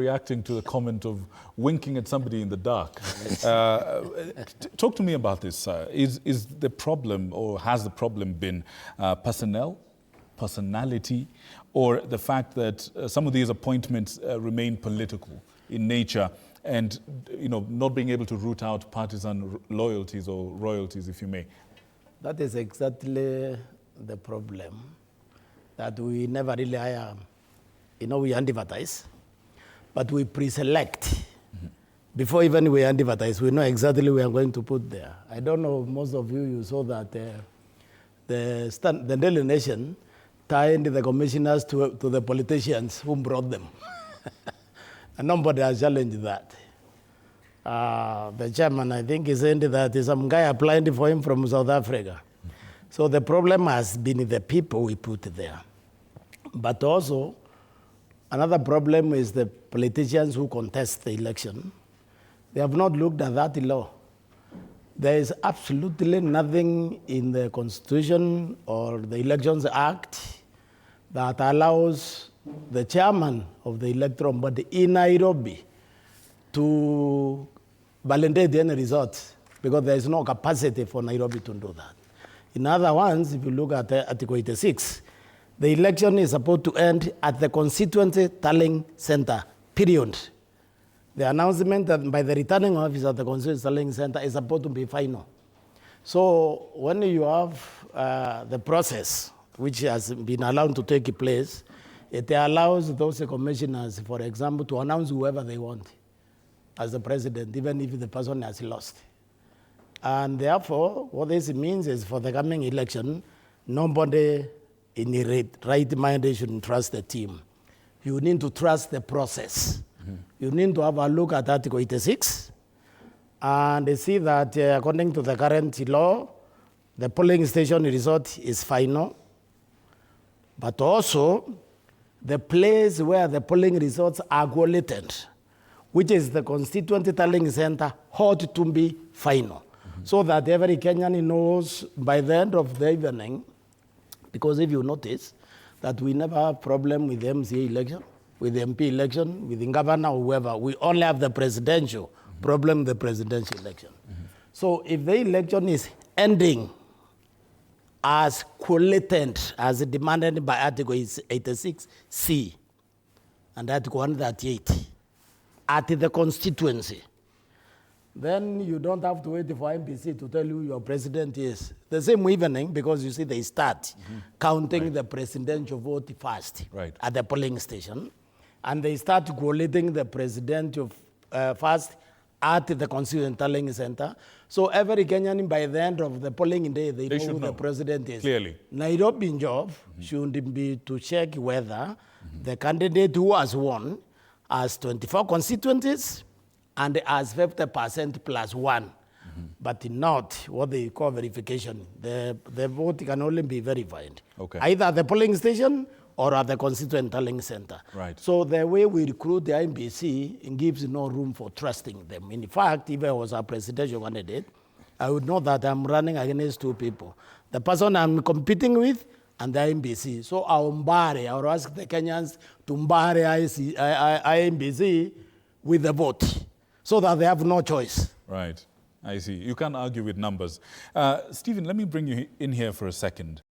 Reacting to the comment of winking at somebody in the dark. Talk to me about this. Is the problem, or has the problem been personnel, personality, or the fact that some of these appointments remain political in nature and, not being able to root out partisan loyalties or royalties, if you may? That is exactly the problem, that we never really hire, we advertise. But we pre-select. Before even we advertise, we know exactly we are going to put there. I don't know, most of you saw that the Daily Nation tied the commissioners to the politicians who brought them. And nobody has challenged that. The chairman, I think, is saying that some guy applied for him from South Africa. So the problem has been the people we put there. But also, another problem is the politicians who contest the election. They have not looked at that law. There is absolutely nothing in the Constitution or the Elections Act that allows the chairman of the electoral body in Nairobi to validate any results, because there is no capacity for Nairobi to do that. In other words, if you look at Article 86, the election is supposed to end at the constituency tallying center, period. The announcement that by the returning officer at the constituency tallying center is supposed to be final. So when you have the process, which has been allowed to take place, it allows those commissioners, for example, to announce whoever they want as the president, even if the person has lost. And therefore, what this means is for the coming election, nobody in the right mind, they shouldn't trust the team. You need to trust the process. You need to have a look at Article 86 and see that according to the current law, the polling station result is final, but also the place where the polling results are collated, which is the constituency tallying center, ought to be final, so that every Kenyan knows by the end of the evening. Because if you notice that we never have problem with the MCA election, with the MP election, with the governor or whoever, we only have the presidential problem, the presidential election. So if the election is ending as collated, as demanded by Article 86C and Article 138 at the constituency, then you don't have to wait for IEBC to tell you your president is. The same evening, because you see they start counting the presidential vote first at the polling station, and they start collating the presidential first at the constituent tallying center. So every Kenyan, by the end of the polling day, they know who the president is. Clearly. Nairobi's job should be to check whether the candidate who has won has 24 constituencies and as 50% plus one, but not what they call verification. The vote can only be verified, either at the polling station or at the constituent tallying center. So the way we recruit the IEBC gives no room for trusting them. In fact, if I was a presidential candidate, I would know that I'm running against two people: the person I'm competing with and the IEBC. So I'll ask the Kenyans to mbare IEBC with the vote, so that they have no choice. Right, I see. You can't argue with numbers. Stephen, let me bring you in here for a second.